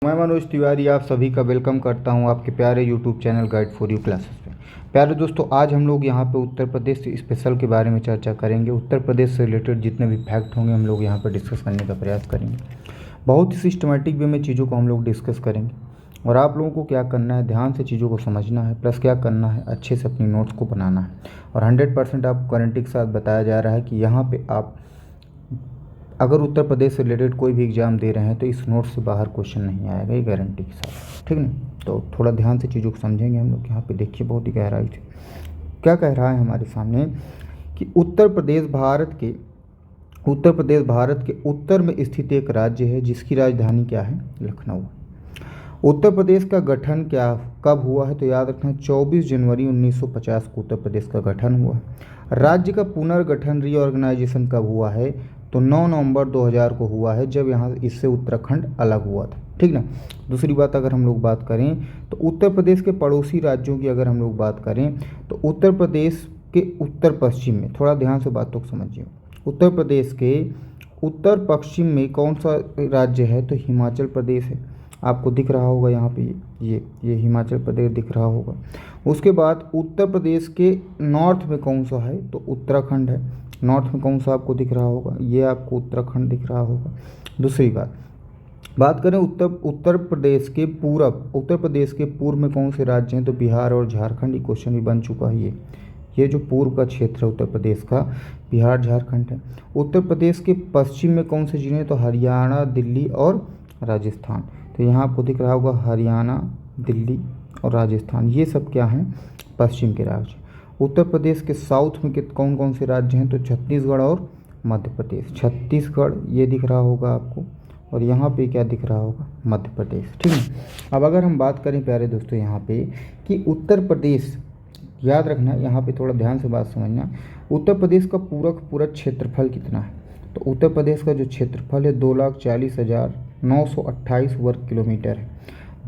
मैं मनोज तिवारी आप सभी का वेलकम करता हूं आपके प्यारे YouTube channel guide for you classes में। प्यारे दोस्तों, आज हम लोग यहां पे उत्तर प्रदेश स्पेशल के बारे में चर्चा करेंगे। उत्तर प्रदेश से रिलेटेड जितने भी फैक्ट होंगे हम लोग यहां पर डिस्कस करने का प्रयास करेंगे। बहुत ही सिस्टमेटिक वे में चीज़ों को हम लोग डिस्कस करेंगे और आप लोगों को क्या करना है, ध्यान से चीज़ों को समझना है, प्लस क्या करना है, अच्छे से अपनी नोट्स को बनाना है। और 100% आपको गारंटी के साथ बताया जा रहा है कि यहाँ पर आप अगर उत्तर प्रदेश से रिलेटेड कोई भी एग्ज़ाम दे रहे हैं तो इस नोट से बाहर क्वेश्चन नहीं आएगा, ये गारंटी के साथ, ठीक नहीं। तो थोड़ा ध्यान से चीज़ों को समझेंगे हम लोग। यहाँ पे देखिए बहुत ही गहराई से क्या कह रहा है हमारे सामने कि उत्तर प्रदेश भारत के उत्तर में स्थित एक राज्य है जिसकी राजधानी क्या है, लखनऊ। उत्तर प्रदेश का गठन कब हुआ है, तो याद रखना 24 जनवरी 1950 को उत्तर प्रदेश का गठन हुआ है। राज्य का पुनर्गठन रीऑर्गेनाइजेशन कब हुआ है, तो 9 नवंबर 2000 को हुआ है, जब यहाँ इससे उत्तराखंड अलग हुआ था, ठीक ना। दूसरी बात अगर हम लोग बात करें तो उत्तर प्रदेश के पड़ोसी राज्यों की अगर हम लोग बात करें तो उत्तर प्रदेश के उत्तर पश्चिम में, थोड़ा ध्यान से बातों को समझिए, उत्तर प्रदेश के उत्तर पश्चिम में कौन सा राज्य है, तो हिमाचल प्रदेश है। आपको दिख रहा होगा यहाँ पे ये हिमाचल प्रदेश दिख रहा होगा। उसके बाद उत्तर प्रदेश के नॉर्थ में कौन सा है, तो उत्तराखंड है। नॉर्थ में कौन सा आपको दिख रहा होगा, ये आपको उत्तराखंड दिख रहा होगा। दूसरी बात करें उत्तर प्रदेश के पूर्व में कौन से राज्य हैं, तो बिहार और झारखंड। ये क्वेश्चन भी बन चुका है। ये जो पूर्व का क्षेत्र है उत्तर प्रदेश का, बिहार झारखंड है। उत्तर प्रदेश के पश्चिम में कौन से जिले हैं, तो हरियाणा, दिल्ली और राजस्थान। तो यहाँ आपको दिख रहा होगा हरियाणा, दिल्ली और राजस्थान, ये सब क्या हैं, पश्चिम के राज्य। उत्तर प्रदेश के साउथ में कौन कौन से राज्य हैं, तो छत्तीसगढ़ और मध्य प्रदेश। छत्तीसगढ़ ये दिख रहा होगा आपको, और यहाँ पे क्या दिख रहा होगा, मध्य प्रदेश, ठीक है। अब अगर हम बात करें प्यारे दोस्तों यहाँ पे कि उत्तर प्रदेश, याद रखना यहाँ पे थोड़ा ध्यान से बात समझना, उत्तर प्रदेश का पूरा क्षेत्रफल कितना है, तो उत्तर प्रदेश का जो क्षेत्रफल है 2,40,928 वर्ग किलोमीटर है।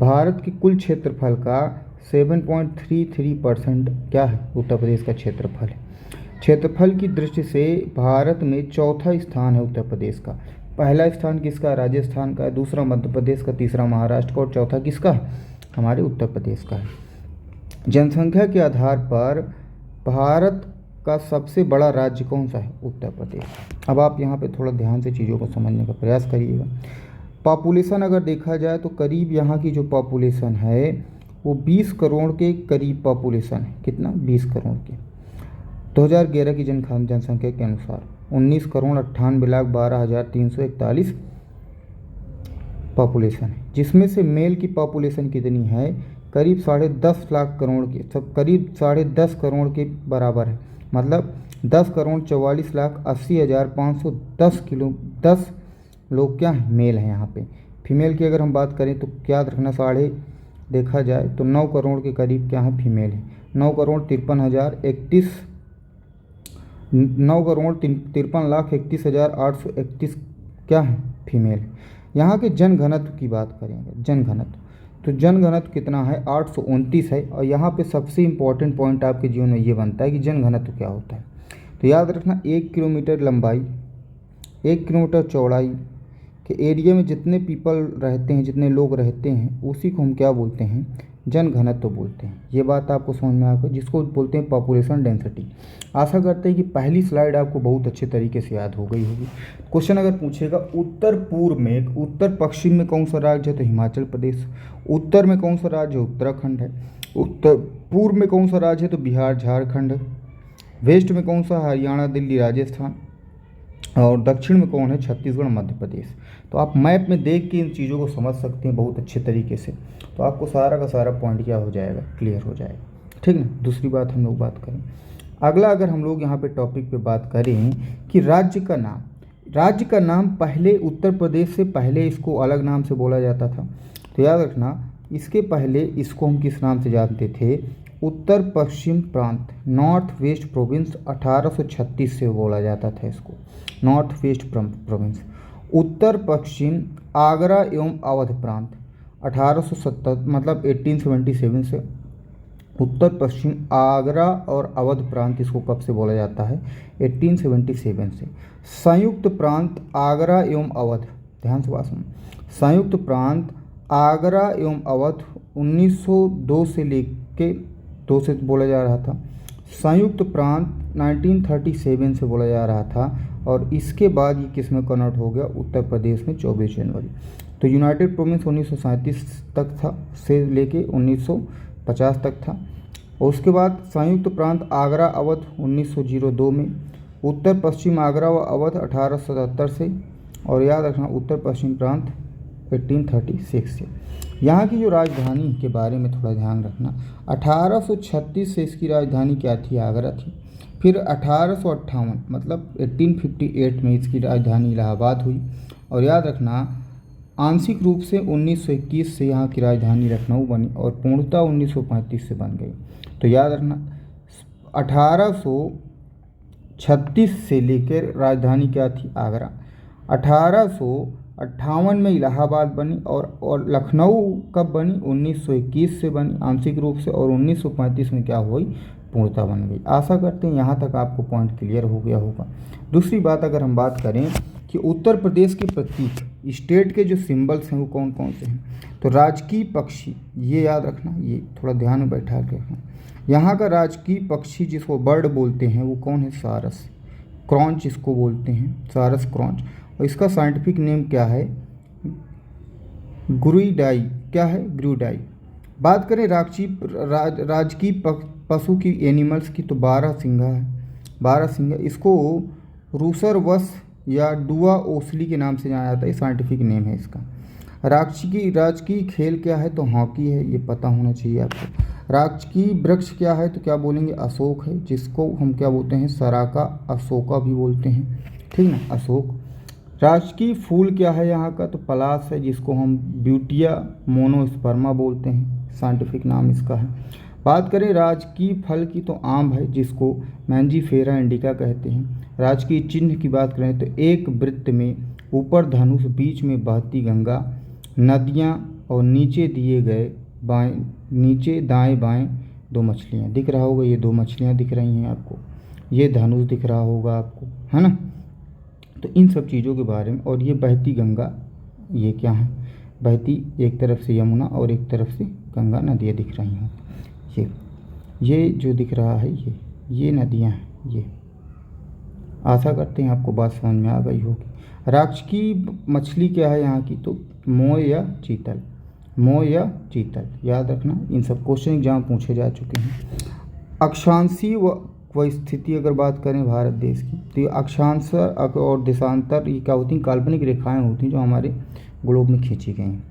भारत के कुल क्षेत्रफल का 7.33% क्या है, उत्तर प्रदेश का क्षेत्रफल है। क्षेत्रफल की दृष्टि से भारत में चौथा स्थान है उत्तर प्रदेश का। पहला स्थान किसका, राजस्थान का, दूसरा मध्य प्रदेश का, तीसरा महाराष्ट्र का और चौथा किसका, हमारे उत्तर प्रदेश का है। जनसंख्या के आधार पर भारत का सबसे बड़ा राज्य कौन सा है, उत्तर प्रदेश। अब आप यहाँ पे थोड़ा ध्यान से चीज़ों को समझने का प्रयास करिएगा। पॉपुलेशन अगर देखा जाए तो करीब यहाँ की जो पॉपुलेशन है वो 20 करोड़ के करीब पॉपुलेशन है। कितना, 20 करोड़ के। 2011 की जनसंख्या के अनुसार 19,98,12,341 पॉपुलेशन है, जिसमें से मेल की पॉपुलेशन कितनी है, करीब 10.5 लाख करोड़ की, सब करीब 10.5 करोड़ के बराबर है। मतलब 10,44,80,510 लोग क्या हैं, मेल हैं यहाँ पे। फीमेल की अगर हम बात करें तो क्या रखना, देखा जाए तो 9 करोड़ के करीब क्या है, फीमेल है। 9,53,31,831 क्या है, फीमेल। यहाँ के जनघनत्व की बात करेंगे, जनघनत्व तो जनघनत्व कितना है, 829 है। और यहाँ पे सबसे इम्पोर्टेंट पॉइंट आपके जीवन में ये बनता है कि जनघनत्व क्या होता है। तो याद रखना 1 किलोमीटर लंबाई, 1 किलोमीटर चौड़ाई के एरिया में जितने पीपल रहते हैं, जितने लोग रहते हैं, उसी को हम क्या बोलते हैं, जनघनत्व बोलते हैं। ये बात आपको समझ में आ गई, जिसको बोलते हैं पॉपुलेशन डेंसिटी। आशा करते हैं कि पहली स्लाइड आपको बहुत अच्छे तरीके से याद हो गई होगी। क्वेश्चन अगर पूछेगा उत्तर पश्चिम में कौन सा राज्य है, तो हिमाचल प्रदेश। उत्तर में कौन सा राज्य है, उत्तराखंड है। उत्तर पूर्व में कौन सा राज्य है, तो बिहार झारखंड है। वेस्ट में कौन सा, हरियाणा, दिल्ली, राजस्थान। और दक्षिण में कौन है, छत्तीसगढ़, मध्य प्रदेश। तो आप मैप में देख के इन चीज़ों को समझ सकते हैं बहुत अच्छे तरीके से। तो आपको सारा का सारा पॉइंट क्या हो जाएगा, क्लियर हो जाएगा, ठीक है। दूसरी बात हम लोग बात करें, अगला अगर हम लोग यहाँ पे टॉपिक पे बात करें कि राज्य का नाम पहले उत्तर प्रदेश से पहले इसको अलग नाम से बोला जाता था। तो याद रखना, इसके पहले इसको हम किस नाम से जानते थे, उत्तर पश्चिम प्रांत, नॉर्थ वेस्ट प्रोविंस। 1836 से बोला जाता था इसको, नॉर्थ वेस्ट प्रोविंस। उत्तर पश्चिम आगरा एवं अवध प्रांत 1870 मतलब 1877 से। उत्तर पश्चिम आगरा और अवध प्रांत इसको कब से बोला जाता है, 1877 से। संयुक्त प्रांत आगरा एवं अवध, ध्यान से बात सुनो, संयुक्त प्रांत आगरा एवं अवध 1902 से लेके 2 से बोला जा रहा था। संयुक्त प्रांत 1937 से बोला जा रहा था। और इसके बाद ये किस में कन्वर्ट हो गया, उत्तर प्रदेश में 24 जनवरी। तो यूनाइटेड प्रोविंस 1937 तक था से लेके 1950 तक था। और उसके बाद संयुक्त प्रांत आगरा अवध 1902 में, उत्तर पश्चिम आगरा व अवध 1877 से, और याद रखना उत्तर पश्चिम प्रांत 1836 से। यहाँ की जो राजधानी के बारे में थोड़ा ध्यान रखना, 1836 से इसकी राजधानी क्या थी, आगरा थी। फिर 1858 मतलब 1858 में इसकी राजधानी इलाहाबाद हुई। और याद रखना आंशिक रूप से 1921 से यहाँ की राजधानी लखनऊ बनी और पूर्णतः 1935 से बन गई। तो याद रखना 1836 से लेकर राजधानी क्या थी, आगरा। 1858 में इलाहाबाद बनी और लखनऊ कब बनी, 1921 से बनी आंशिक रूप से, और 1935 में क्या हुई, पूर्णतः बन गई। आशा करते हैं यहाँ तक आपको पॉइंट क्लियर हो गया होगा। दूसरी बात अगर हम बात करें कि उत्तर प्रदेश के प्रतीक, स्टेट के जो सिंबल्स हैं वो कौन कौन से हैं, तो राजकीय पक्षी, ये याद रखना, ये थोड़ा ध्यान में बैठा के रखना। यहाँ का राजकीय पक्षी जिसको बर्ड बोलते हैं वो कौन है, सारस क्रॉन्च इसको बोलते हैं, सारस क्रॉन्च। और इसका साइंटिफिक नेम क्या है, गुरुइडाई, क्या है, ग्रुडाई। बात करें राजकीय पशु की, एनिमल्स की, तो 12 सिंघा है, 12 सिंघा। इसको रूसर वस या डुआ ओसली के नाम से जाना जाता है, साइंटिफिक नेम है इसका। राजकीय खेल क्या है, तो हॉकी है, ये पता होना चाहिए आपको। राजकीय वृक्ष क्या है, तो क्या बोलेंगे, अशोक है, जिसको हम क्या बोलते हैं, सराका अशोका भी बोलते हैं, ठीक ना, अशोक। राजकीय फूल क्या है यहाँ का, तो पलाश है, जिसको हम ब्यूटिया मोनोस्पर्मा बोलते हैं, साइंटिफिक नाम इसका है। बात करें राजकीय फल की, तो आम है, जिसको मैंजीफेरा इंडिका कहते हैं। राजकीय चिन्ह की बात करें तो एक वृत्त में ऊपर धनुष, बीच में बहती गंगा, नदियाँ और नीचे दिए गए नीचे दाएं बाएं 2 मछलियाँ दिख रहा होगा, ये 2 मछलियाँ दिख रही हैं आपको, ये धनुष दिख रहा होगा आपको, है ना। तो इन सब चीज़ों के बारे में, और ये बहती गंगा, ये क्या है, बहती, एक तरफ से यमुना और एक तरफ से गंगा नदियाँ दिख रही हैं। ये जो दिख रहा है ये नदियाँ हैं। ये आशा करते हैं आपको बात समझ में आ गई होगी। राजकीय मछली क्या है यहाँ की, तो मोय या चीतल, मोय या चीतल, याद रखना। इन सब क्वेश्चन एग्जाम पूछे जा चुके हैं। अक्षांशीय व स्थिति अगर बात करें भारत देश की, तो ये अक्षांश और देशांतर ये क्या होती हैं, काल्पनिक रेखाएं होती हैं जो हमारे ग्लोब में खींची गई हैं।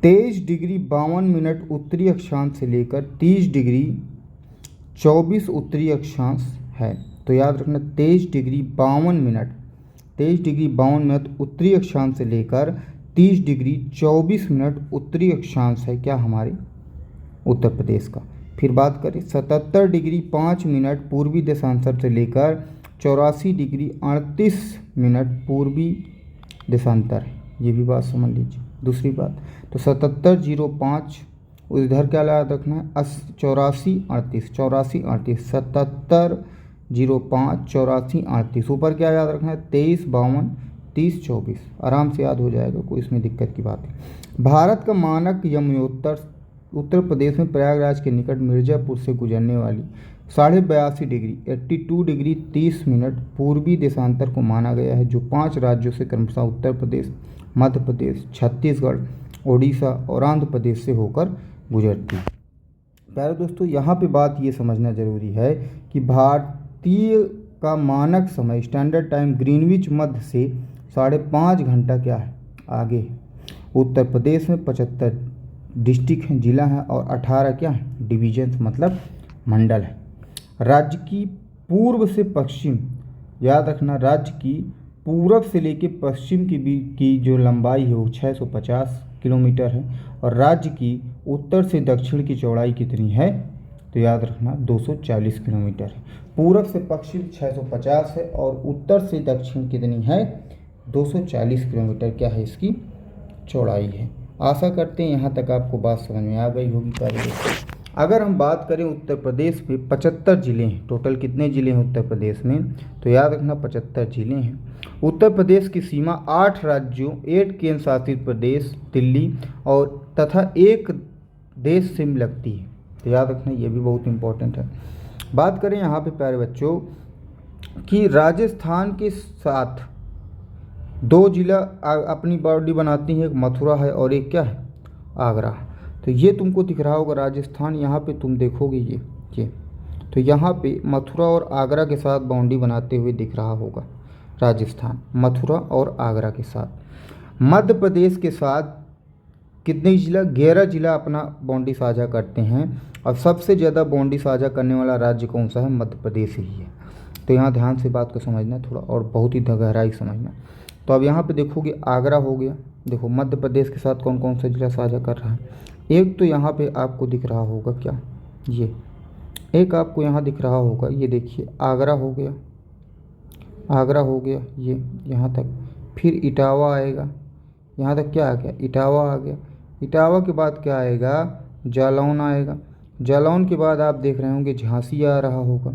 23 डिग्री 52 मिनट उत्तरी अक्षांश से लेकर 30 डिग्री 24 उत्तरी अक्षांश है। तो याद रखना 23 डिग्री 52 मिनट उत्तरी अक्षांश से लेकर 30 डिग्री 24 मिनट उत्तरी अक्षांश है क्या, हमारे उत्तर प्रदेश का। फिर बात करें 77 डिग्री 5 मिनट पूर्वी देशांतर से लेकर 84 डिग्री 38 मिनट पूर्वी देशांतर है, ये भी बात समझ लीजिए। दूसरी बात तो 77:05 इधर क्या याद रखना है, 84:38 77:05 84:38 ऊपर क्या याद रखना है, 23:52 30:24, आराम से याद हो जाएगा, कोई इसमें दिक्कत की बात है। भारत का मानक यमुनोत्तर उत्तर प्रदेश में प्रयागराज के निकट मिर्जापुर से गुजरने वाली 82.5 डिग्री 82 डिग्री 30 मिनट पूर्वी देशांतर को माना गया है, जो 5 राज्यों से क्रमशः उत्तर प्रदेश, मध्य प्रदेश, छत्तीसगढ़, ओडिशा और आंध्र प्रदेश से होकर गुजरती है। प्यारे दोस्तों, यहाँ पे बात ये समझना ज़रूरी है कि भारतीय का मानक समय स्टैंडर्ड टाइम ग्रीनविच मध्य से 5.5 घंटा क्या है, आगे है। उत्तर प्रदेश में 75 डिस्ट्रिक्ट हैं, जिला हैं, और 18 क्या है, डिवीजन्स मतलब मंडल है। राज्य की पूर्व से पश्चिम, याद रखना, राज्य की पूरब से लेकर पश्चिम के बीच की जो लंबाई है वो 650 किलोमीटर है, और राज्य की उत्तर से दक्षिण की चौड़ाई कितनी है, तो याद रखना 240 किलोमीटर है। पूरब से पश्चिम 650 है और उत्तर से दक्षिण कितनी है, 240 किलोमीटर क्या है, इसकी चौड़ाई है। आशा करते हैं यहाँ तक आपको बात समझ में आ गई होगी। प्यारे दोस्तों, अगर हम बात करें उत्तर प्रदेश में 75 ज़िले हैं, टोटल कितने ज़िले हैं उत्तर प्रदेश में, तो याद रखना 75 ज़िले हैं। उत्तर प्रदेश की सीमा 8 राज्यों, 8 केंद्र शासित प्रदेश, दिल्ली और तथा एक देश से लगती है। तो याद रखना, ये भी बहुत इंपॉर्टेंट है। बात करें यहाँ पे प्यारे बच्चों कि राजस्थान के साथ 2 जिला अपनी बॉर्डर बनाती हैं, एक मथुरा है और एक क्या है, आगरा। तो ये तुमको दिख रहा होगा राजस्थान, यहाँ पे तुम देखोगे ये तो यहाँ पे मथुरा और आगरा के साथ बाउंड्री बनाते हुए दिख रहा होगा राजस्थान, मथुरा और आगरा के साथ। मध्य प्रदेश के साथ कितने जिला, 11 जिला अपना बाउंड्री साझा करते हैं और सबसे ज़्यादा बाउंड्री साझा करने वाला राज्य कौन सा है, मध्य प्रदेश ही है। तो यहाँ ध्यान से बात को समझना थोड़ा और बहुत ही गहराई समझना। तो अब यहाँ पे देखोगे आगरा हो गया, देखो मध्य प्रदेश के साथ कौन कौन सा जिला साझा कर रहा है। एक तो यहाँ पे आपको दिख रहा होगा क्या, ये एक आपको यहाँ दिख रहा होगा, ये देखिए आगरा हो गया, आगरा हो गया ये यहाँ तक, फिर इटावा आएगा, यहाँ तक क्या आ गया, इटावा आ गया। इटावा के बाद क्या आएगा, जालौन आएगा। जालौन के बाद आप देख रहे होंगे झांसी आ रहा होगा।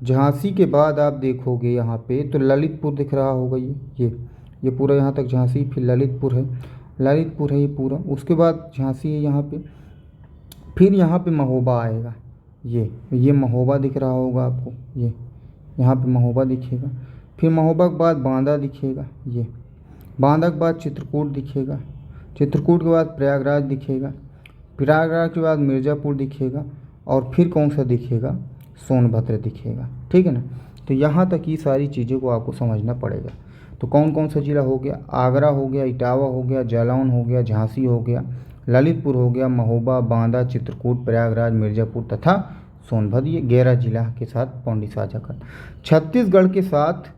झांसी के बाद आप देखोगे यहाँ पे तो ललितपुर दिख रहा होगा, ये पूरा यहाँ तक झांसी, फिर ललितपुर है, ललितपुर है ये पूरा। उसके बाद झांसी है यहाँ पे, फिर यहाँ पे महोबा आएगा, ये महोबा दिख रहा होगा आपको, ये यहाँ पे महोबा दिखेगा। फिर महोबा के बाद बांदा दिखेगा, ये बांदा के बाद चित्रकूट दिखेगा, चित्रकूट के बाद प्रयागराज दिखेगा, प्रयागराज के बाद मिर्ज़ापुर दिखेगा और फिर कौन सा दिखेगा, सोनभद्र दिखेगा। ठीक है ना। तो यहाँ तक ये सारी चीज़ों को आपको समझना पड़ेगा। तो कौन कौन सा जिला हो गया, आगरा हो गया, इटावा हो गया, जालौन हो गया, झांसी हो गया, ललितपुर हो गया, महोबा, बांदा, चित्रकूट, प्रयागराज, मिर्ज़ापुर तथा सोनभद्र, ये 11 जिला के साथ बाउंड्री साझा करता। छत्तीसगढ़ के साथ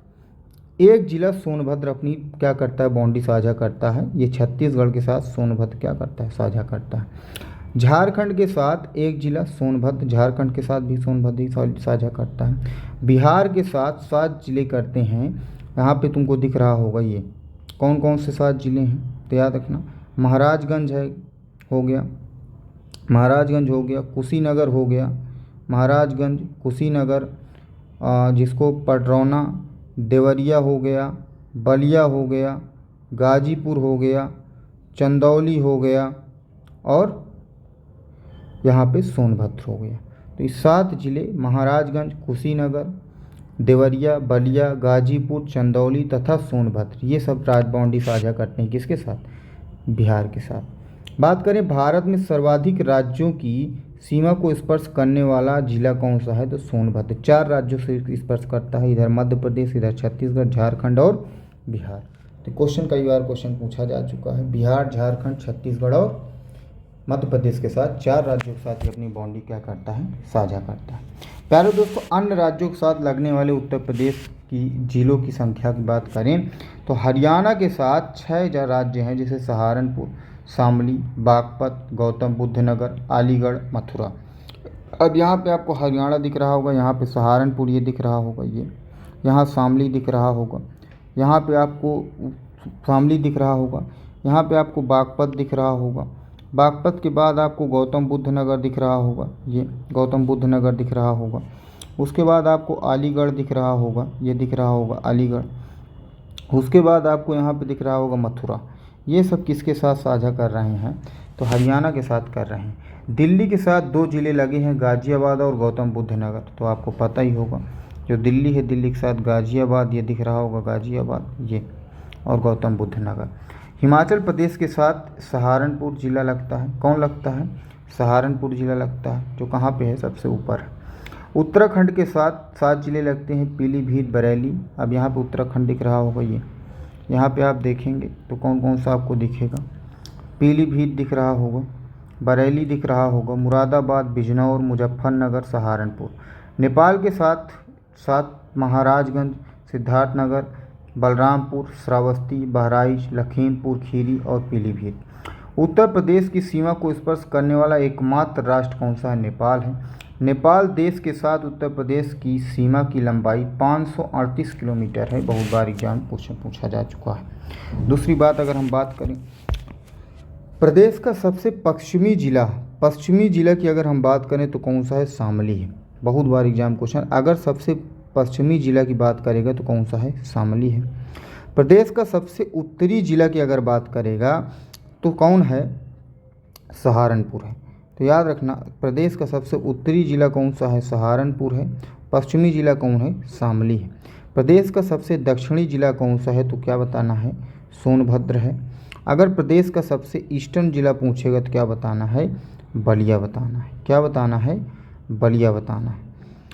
एक जिला सोनभद्र अपनी क्या करता है, बाउंड्री साझा करता है। ये छत्तीसगढ़ के साथ सोनभद्र क्या करता है, साझा करता है। झारखंड के साथ एक जिला सोनभद्र, झारखंड के साथ भी सोनभद्र ही साझा करता है। बिहार के साथ 7 जिले करते हैं। यहाँ पे तुमको दिख रहा होगा ये कौन कौन से 7 जिले हैं, तो याद रखना, महाराजगंज है, हो गया महाराजगंज, हो गया कुशीनगर, हो गया महाराजगंज, कुशीनगर, जिसको पडरौना, देवरिया हो गया, बलिया हो गया, गाजीपुर हो गया, चंदौली हो गया और यहाँ पे सोनभद्र हो गया। तो ये 7 जिले महाराजगंज, कुशीनगर, देवरिया, बलिया, गाजीपुर, चंदौली तथा सोनभद्र, ये सब राज बाउंड्री साझा करते हैं किसके साथ, बिहार के साथ। बात करें भारत में सर्वाधिक राज्यों की सीमा को स्पर्श करने वाला जिला कौन सा है, तो सोनभद्र 4 राज्यों से स्पर्श करता है, इधर मध्य प्रदेश, इधर छत्तीसगढ़, झारखंड और बिहार। तो क्वेश्चन कई बार क्वेश्चन पूछा जा चुका है, बिहार, झारखंड, छत्तीसगढ़ और मध्य प्रदेश के साथ 4 राज्यों के साथ ही अपनी बाउंड्री क्या करता है, साझा करता है। प्यारे दोस्तों, अन्य राज्यों के साथ लगने वाले उत्तर प्रदेश की जिलों की संख्या की बात करें तो हरियाणा के साथ 6 राज्य हैं, जैसे सहारनपुर, शामली, बागपत, गौतम बुद्ध नगर, अलीगढ़, मथुरा। अब यहाँ पे आपको हरियाणा दिख रहा होगा, यहाँ पे सहारनपुर ये दिख रहा होगा, ये यहाँ शामली दिख रहा होगा, यहाँ पे आपको शामली दिख रहा होगा, यहाँ पे आपको बागपत दिख रहा होगा, बागपत के बाद आपको गौतम बुद्ध नगर दिख रहा होगा, ये गौतम बुद्ध नगर दिख रहा होगा। उसके बाद आपको अलीगढ़ दिख रहा होगा, ये दिख रहा होगा अलीगढ़। उसके बाद आपको यहाँ पे दिख रहा होगा मथुरा। ये सब किसके साथ साझा कर रहे हैं, तो हरियाणा के साथ कर रहे हैं। दिल्ली के साथ 2 जिले लगे हैं, गाज़ियाबाद और गौतम बुद्ध नगर। तो आपको पता ही होगा जो दिल्ली है, दिल्ली के साथ गाज़ियाबाद, ये दिख रहा होगा गाज़ियाबाद, ये और गौतम बुद्ध नगर। हिमाचल प्रदेश के साथ सहारनपुर जिला लगता है, कौन लगता है, सहारनपुर जिला लगता है, जो कहाँ पे है, सबसे ऊपर है। उत्तराखंड के साथ 7 जिले लगते हैं, पीलीभीत, बरेली। अब यहाँ पे उत्तराखंड दिख रहा होगा, ये यहाँ पे आप देखेंगे तो कौन कौन सा आपको दिखेगा, पीलीभीत दिख रहा होगा, बरेली दिख रहा होगा, मुरादाबाद, बिजनौर, मुजफ्फरनगर, सहारनपुर। नेपाल के साथ महाराजगंज, सिद्धार्थनगर, बलरामपुर, श्रावस्ती, बहराइच, लखीमपुर खीरी और पीलीभीत। उत्तर प्रदेश की सीमा को स्पर्श करने वाला एकमात्र राष्ट्र कौन सा है, नेपाल है। नेपाल देश के साथ उत्तर प्रदेश की सीमा की लंबाई 538 किलोमीटर है। बहुत बार एग्जाम पूछा जा चुका है। दूसरी बात, अगर हम बात करें प्रदेश का सबसे पश्चिमी जिला की अगर हम बात करें तो कौन सा है, शामली है। बहुत बार एग्जाम क्वेश्चन, अगर सबसे पश्चिमी जिला की बात करेगा तो कौन सा है, शामली है। प्रदेश का सबसे उत्तरी जिला की अगर बात करेगा तो कौन है, सहारनपुर है। तो याद रखना प्रदेश का सबसे उत्तरी जिला कौन सा है, सहारनपुर है। पश्चिमी जिला कौन है, शामली है। प्रदेश का सबसे दक्षिणी जिला कौन सा है, तो क्या बताना है, सोनभद्र है। अगर प्रदेश का सबसे ईस्टर्न जिला पूछेगा तो क्या बताना है, बलिया बताना है। क्या बताना है, बलिया बताना है।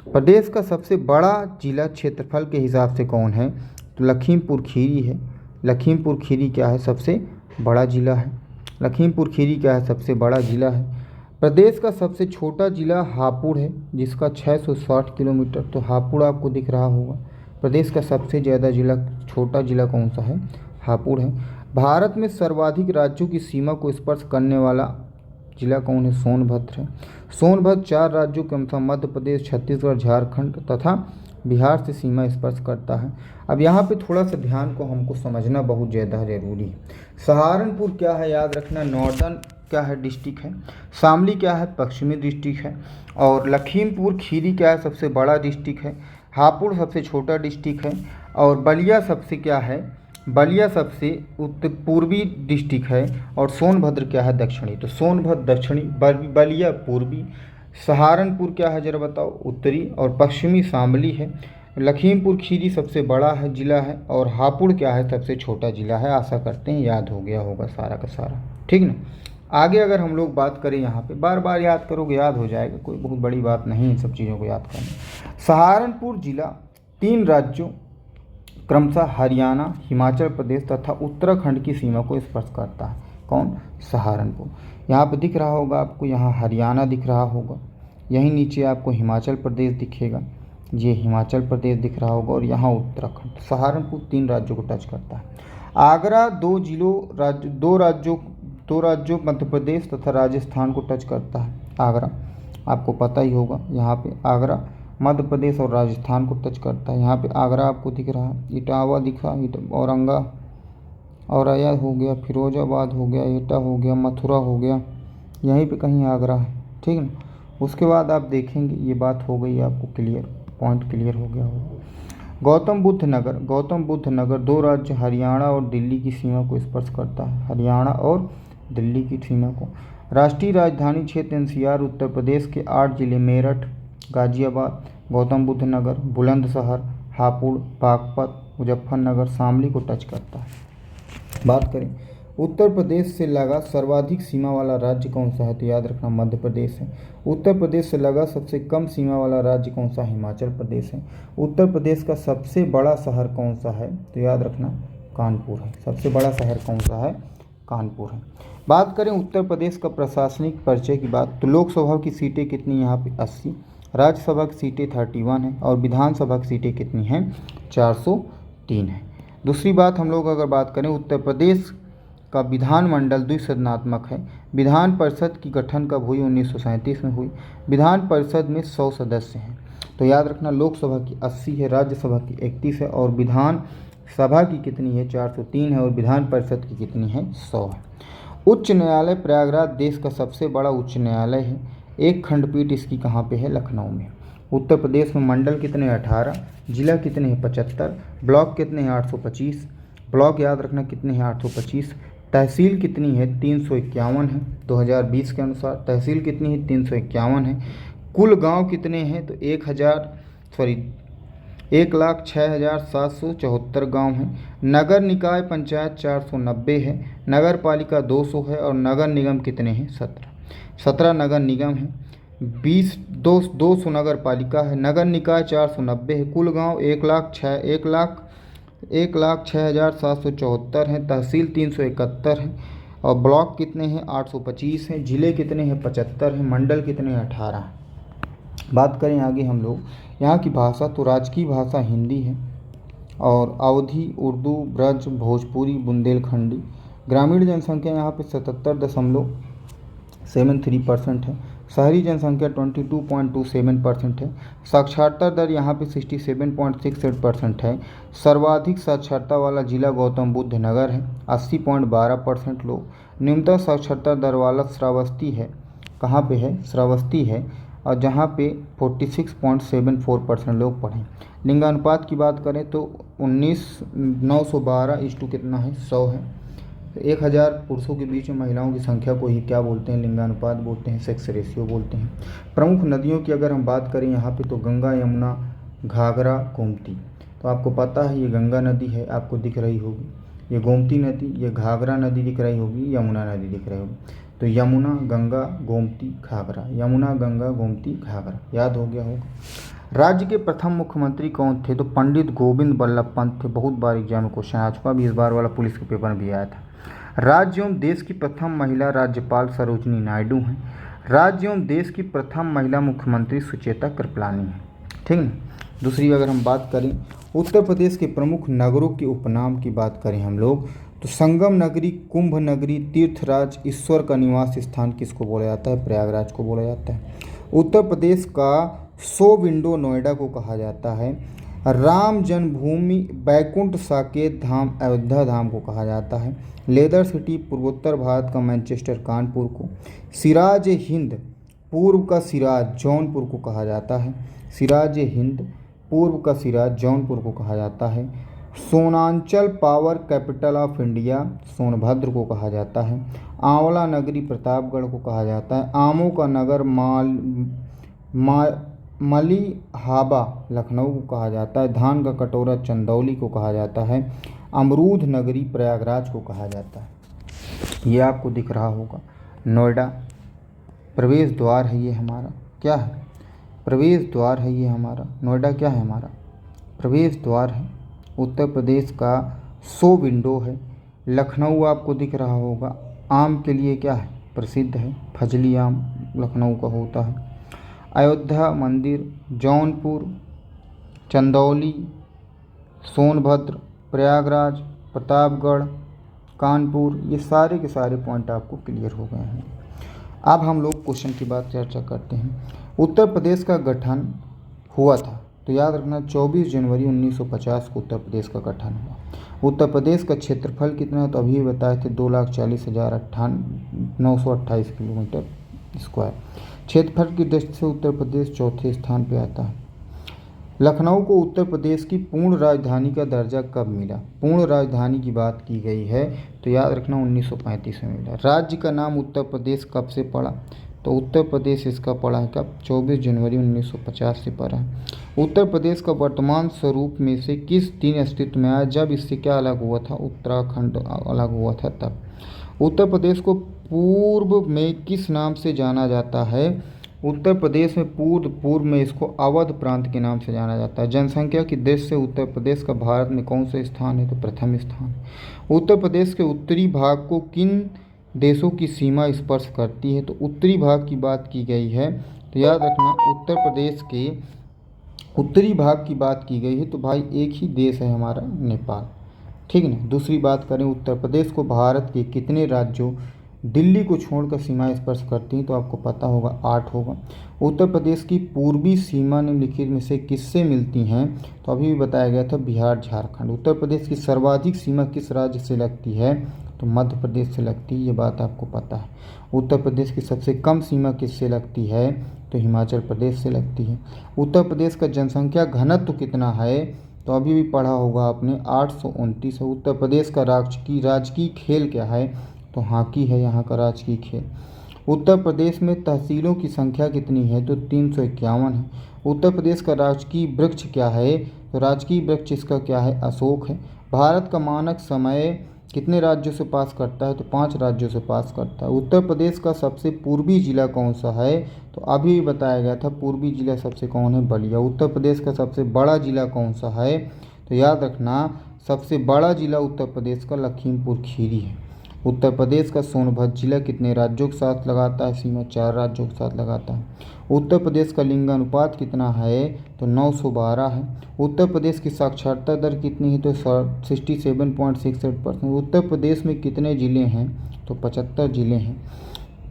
प्रदेश का सबसे बड़ा जिला क्षेत्रफल के हिसाब से कौन है, तो लखीमपुर खीरी है। लखीमपुर खीरी क्या है, सबसे बड़ा जिला है। लखीमपुर खीरी क्या है, सबसे बड़ा जिला है। प्रदेश का सबसे छोटा जिला हापुड़ है, जिसका 660 किलोमीटर, तो हापुड़ आपको दिख रहा होगा। प्रदेश का सबसे ज़्यादा जिला, छोटा जिला कौन सा है, हापुड़ है। भारत में सर्वाधिक राज्यों की सीमा को स्पर्श करने वाला जिला कौन है, सोनभद्र है। सोनभद्र 4 राज्यों के अनुसार मध्य प्रदेश, छत्तीसगढ़, झारखंड तथा बिहार से सीमा स्पर्श करता है। अब यहाँ पे थोड़ा सा ध्यान को हमको समझना बहुत ज़्यादा ज़रूरी है। सहारनपुर क्या है, याद रखना नॉर्दर्न क्या है, डिस्ट्रिक्ट है। शामली क्या है, पश्चिमी डिस्ट्रिक्ट है। और लखीमपुर खीरी क्या है, सबसे बड़ा डिस्ट्रिक्ट है। हापुड़ सबसे छोटा डिस्ट्रिक्ट है। और बलिया सबसे क्या है, बलिया सबसे उत्तर पूर्वी डिस्ट्रिक्ट है। और सोनभद्र क्या है, दक्षिणी। तो सोनभद्र दक्षिणी, बलिया पूर्वी, सहारनपुर क्या है जरा बताओ, उत्तरी, और पश्चिमी शामली है। लखीमपुर खीरी सबसे बड़ा है जिला है, और हापुड़ क्या है, सबसे छोटा जिला है। आशा करते हैं याद हो गया होगा सारा का सारा, ठीक ना। आगे अगर हम लोग बात करें, यहाँ पे बार बार याद करोगे याद हो जाएगा, कोई बहुत बड़ी बात नहीं इन सब चीज़ों को याद करना। सहारनपुर जिला 3 राज्यों क्रमशः हरियाणा, हिमाचल प्रदेश तथा उत्तराखंड की सीमा को स्पर्श करता है। कौन, सहारनपुर। यहाँ पे दिख रहा होगा आपको, यहाँ हरियाणा दिख रहा होगा, यहीं नीचे आपको हिमाचल प्रदेश दिखेगा, ये हिमाचल प्रदेश दिख रहा होगा, और यहाँ उत्तराखंड। सहारनपुर 3 राज्यों को टच करता है। आगरा 2 राज्यों मध्य प्रदेश तथा राजस्थान को टच करता है। आगरा आपको पता ही होगा, यहाँ पे आगरा मध्य प्रदेश और राजस्थान को टच करता है। यहाँ पे आगरा आपको दिख रहा है, इटावा दिखा, औरैया हो गया, फिरोजाबाद हो गया, एटा हो गया, मथुरा हो गया, यहीं पे कहीं आगरा है, ठीक है ना। उसके बाद आप देखेंगे, ये बात हो गई आपको क्लियर, पॉइंट क्लियर हो गया होगा। गौतम बुद्ध नगर 2 राज्य हरियाणा और दिल्ली की सीमा को स्पर्श करता है। हरियाणा और दिल्ली की सीमा को। राष्ट्रीय राजधानी क्षेत्र एनसीआर उत्तर प्रदेश के 8 जिले मेरठ, गाजियाबाद, गौतम बुद्ध नगर, बुलंदशहर, हापुड़, बागपत, मुजफ्फरनगर, शामली को टच करता है। बात करें उत्तर प्रदेश से लगा सर्वाधिक सीमा वाला राज्य कौन सा है, तो याद रखना मध्य प्रदेश है। उत्तर प्रदेश से लगा सबसे कम सीमा वाला राज्य कौन सा, हिमाचल प्रदेश है। उत्तर प्रदेश का सबसे बड़ा शहर कौन सा है, तो याद रखना कानपुर है। सबसे बड़ा शहर कौन सा है, कानपुर है। बात करें उत्तर प्रदेश का प्रशासनिक परिचय की बात, तो लोकसभा की सीटें कितनी यहाँ पे 80, राज्यसभा की सीटें 31 हैं, और विधानसभा की सीटें कितनी हैं, 403 हैं। दूसरी बात हम लोग अगर बात करें, उत्तर प्रदेश का विधानमंडल द्विसदनात्मक है। विधान परिषद की गठन कब हुई, 1937 में हुई। विधान परिषद में 100 सदस्य हैं। तो याद रखना लोकसभा की 80 है, राज्यसभा की 31 है, और विधान सभा की कितनी है, 403 है, और विधान परिषद की कितनी है, 100 है। उच्च न्यायालय प्रयागराज देश का सबसे बड़ा उच्च न्यायालय है। एक खंडपीठ इसकी कहाँ पे है, लखनऊ में। उत्तर प्रदेश में मंडल कितने हैं, 18, जिला कितने हैं, 75, ब्लॉक कितने हैं, 825, ब्लॉक याद रखना कितने हैं, 825। तहसील कितनी है, 351 है, 2020 के अनुसार तहसील कितनी है, 351 है। कुल गांव कितने हैं, तो 1,06,774 गांव हैं। नगर निकाय पंचायत 490 है, नगर पालिका 200 है, और नगर निगम कितने हैं, 17 नगर निगम हैं, 200 नगर पालिका है। नगर निकाय 490 है, कुल गांव 1,06,774 हैं, तहसील 371 है, और ब्लॉक कितने हैं, 825 हैं, जिले कितने हैं, 75 हैं, मंडल कितने हैं, 18 हैं। बात करें आगे हम लोग यहाँ की भाषा, तो राजकीय भाषा हिंदी है, और अवधी, उर्दू, ब्रज, भोजपुरी, बुंदेलखंडी। ग्रामीण जनसंख्या यहाँ पे 77.73% है। शहरी जनसंख्या 22.27% है। साक्षरता दर यहाँ पे 67.68% है। सर्वाधिक साक्षरता वाला जिला गौतम बुद्ध नगर है, 80.12% लोग। न्यूनतम साक्षरता दर वाला श्रावस्ती है, कहाँ पे है, श्रावस्ती है, और जहाँ पे 46.74% लोग पढ़ें। लिंगानुपात की बात करें तो 912 कितना है 100 है। तो 1000 पुरुषों के बीच में महिलाओं की संख्या को ही क्या बोलते हैं, लिंगानुपात बोलते हैं, सेक्स रेशियो बोलते हैं। प्रमुख नदियों की अगर हम बात करें यहाँ पे तो गंगा, यमुना, घाघरा, गोमती। तो आपको पता है ये गंगा नदी है, आपको दिख रही होगी, ये गोमती नदी, ये घाघरा नदी दिख रही होगी, यमुना नदी दिख रही होगी। तो यमुना, गंगा, गोमती, घाघरा, यमुना, गंगा, गोमती, घाघरा, याद हो गया होगा। राज्य के प्रथम मुख्यमंत्री कौन थे? तो पंडित गोविंद बल्लभ पंत थे। बहुत बार एग्जाम में क्वेश्चन आ चुका, अभी इस बार वाला पुलिस के पेपर में भी आया था। राज्य एवं देश की प्रथम महिला राज्यपाल सरोजिनी नायडू हैं। राज्य एवं देश की प्रथम महिला मुख्यमंत्री सुचेता कृपलानी हैं। ठीक है। दूसरी अगर हम बात करें उत्तर प्रदेश के प्रमुख नगरों के उपनाम की बात करें हम लोग, तो संगम नगरी, कुंभ नगरी, तीर्थराज, ईश्वर का निवास स्थान किसको बोला जाता है? प्रयागराज को बोला जाता है। उत्तर प्रदेश का 100 विंडो नोएडा को कहा जाता है। राम जन्मभूमि बैकुंठ साकेत धाम अयोध्या धाम को कहा जाता है। लेदर सिटी पूर्वोत्तर भारत का मैनचेस्टर कानपुर को। सिराज हिंद पूर्व का सिराज जौनपुर को कहा जाता है। सिराज हिंद पूर्व का सिराज जौनपुर को कहा जाता है। Sonanchal power capital of India Sonbhadra को कहा जाता है। आंवला नगरी प्रतापगढ़ को कहा जाता है। आमों का नगर मलिहाबा लखनऊ को कहा जाता है। धान का कटोरा चंदौली को कहा जाता है। अमरूद नगरी प्रयागराज को कहा जाता है। ये आपको दिख रहा होगा नोएडा प्रवेश द्वार है, ये हमारा क्या है? प्रवेश द्वार है ये हमारा। नोएडा क्या है हमारा? प्रवेश द्वार है। उत्तर प्रदेश का 100 विंडो है। लखनऊ आपको दिख रहा होगा, आम के लिए क्या है? प्रसिद्ध है, फजली आम लखनऊ का होता है। अयोध्या मंदिर, जौनपुर, चंदौली, सोनभद्र, प्रयागराज, प्रतापगढ़, कानपुर, ये सारे के सारे पॉइंट आपको क्लियर हो गए हैं। अब हम लोग क्वेश्चन की बात चर्चा करते हैं। उत्तर प्रदेश का गठन हुआ था, तो याद रखना 24 जनवरी 1950 को उत्तर प्रदेश का गठन हुआ। उत्तर प्रदेश का क्षेत्रफल कितना है? तो अभी बताए थे 2,40,928 किलोमीटर स्क्वायर। क्षेत्रफल की दृष्टि से उत्तर प्रदेश चौथे स्थान पर आता है। लखनऊ को उत्तर प्रदेश की पूर्ण राजधानी का दर्जा कब मिला? पूर्ण राजधानी की बात की गई है तो याद रखना 1935 में मिला। राज्य का नाम उत्तर प्रदेश कब से पड़ा? तो उत्तर प्रदेश इसका पड़ा है कब? 24 जनवरी 1950 से पड़ा है। उत्तर प्रदेश का वर्तमान स्वरूप में से किस दिन अस्तित्व में आया? जब इससे क्या अलग हुआ था? उत्तराखंड अलग हुआ था तब। उत्तर प्रदेश को पूर्व में किस नाम से जाना जाता है? उत्तर प्रदेश में पूर्व में इसको अवध प्रांत के नाम से जाना जाता है। जनसंख्या की दृष्टि से उत्तर प्रदेश का भारत में कौन सा स्थान है? तो प्रथम स्थान। उत्तर प्रदेश के उत्तरी भाग को किन देशों की सीमा स्पर्श करती है? तो उत्तरी भाग की बात की गई है तो याद रखना उत्तर प्रदेश के उत्तरी भाग की बात की गई है तो भाई एक ही देश है हमारा, नेपाल। ठीक है ना। दूसरी बात करें, उत्तर प्रदेश को भारत के कितने राज्यों दिल्ली को छोड़कर सीमा स्पर्श करती हैं? तो आपको पता होगा 8 होगा। उत्तर प्रदेश की पूर्वी सीमा निम्नलिखित में से किससे मिलती हैं? तो अभी भी बताया गया था बिहार, झारखंड। उत्तर प्रदेश की सर्वाधिक सीमा किस राज्य से लगती है? तो मध्य प्रदेश से लगती है, ये बात आपको पता है। उत्तर प्रदेश की सबसे कम सीमा किससे लगती है? तो हिमाचल प्रदेश से लगती है। उत्तर प्रदेश का जनसंख्या घनत्व कितना है? तो अभी भी पढ़ा होगा आपने 829 है। उत्तर प्रदेश का राजकीय खेल क्या है? तो हॉकी है यहाँ का राजकीय खेल। उत्तर प्रदेश में तहसीलों की संख्या कितनी है? तो 351 है। उत्तर प्रदेश का राजकीय वृक्ष क्या है? तो राजकीय वृक्ष इसका क्या है? अशोक है। भारत का मानक समय कितने राज्यों से पास करता है? तो 5 राज्यों से पास करता है। उत्तर प्रदेश का सबसे पूर्वी जिला कौन सा है? तो अभी बताया गया था पूर्वी जिला सबसे कौन है? बलिया। उत्तर प्रदेश का सबसे बड़ा जिला कौन सा है? तो याद रखना सबसे बड़ा जिला उत्तर प्रदेश का लखीमपुर खीरी है। उत्तर प्रदेश का सोनभद्र जिला कितने राज्यों के साथ लगाता है सीमा? 4 राज्यों के साथ लगाता है। उत्तर प्रदेश का लिंगानुपात कितना है? तो 912 है। उत्तर प्रदेश की साक्षरता दर कितनी है? तो 67.68%। उत्तर प्रदेश में कितने ज़िले हैं? तो 75 ज़िले हैं।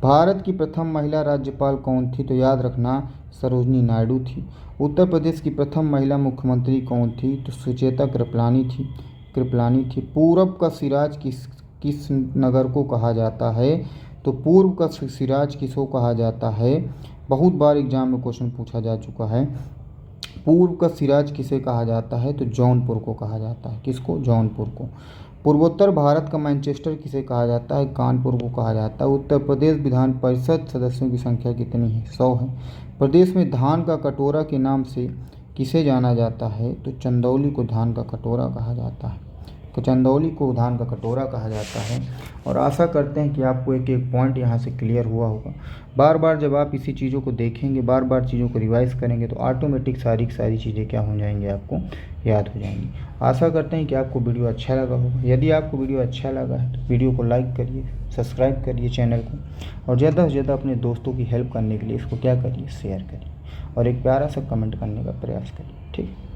भारत की प्रथम महिला राज्यपाल कौन थी? तो याद रखना सरोजिनी नायडू थी। उत्तर प्रदेश की प्रथम महिला मुख्यमंत्री कौन थी? तो सुचेता कृपलानी थी। पूरब का सिराज किस नगर को कहा जाता है? तो पूर्व का सिराज किसको कहा जाता है? बहुत बार एग्जाम में क्वेश्चन पूछा जा चुका है। पूर्व का सिराज किसे कहा जाता है? तो जौनपुर को कहा जाता है। किसको? जौनपुर को। पूर्वोत्तर भारत का मैनचेस्टर किसे कहा जाता है? कानपुर को कहा जाता है। उत्तर प्रदेश विधान परिषद सदस्यों की संख्या कितनी है? 100 है। प्रदेश में धान का कटोरा के नाम से किसे जाना जाता है? तो चंदौली को धान का कटोरा कहा जाता है। तो चंदौली को धान का कटोरा कहा जाता है। और आशा करते हैं कि आपको एक एक पॉइंट यहाँ से क्लियर हुआ होगा। बार बार जब आप इसी चीज़ों को देखेंगे, बार बार चीज़ों को रिवाइज करेंगे तो ऑटोमेटिक सारी की सारी चीज़ें क्या हो जाएंगी? आपको याद हो जाएंगी। आशा करते हैं कि आपको वीडियो अच्छा लगा होगा। यदि आपको वीडियो अच्छा लगा है तो वीडियो को लाइक करिए, सब्सक्राइब करिए चैनल को, और ज़्यादा से ज़्यादा अपने दोस्तों की हेल्प करने के लिए इसको क्या करिए? शेयर करिए, और एक प्यारा सा कमेंट करने का प्रयास करिए। ठीक है।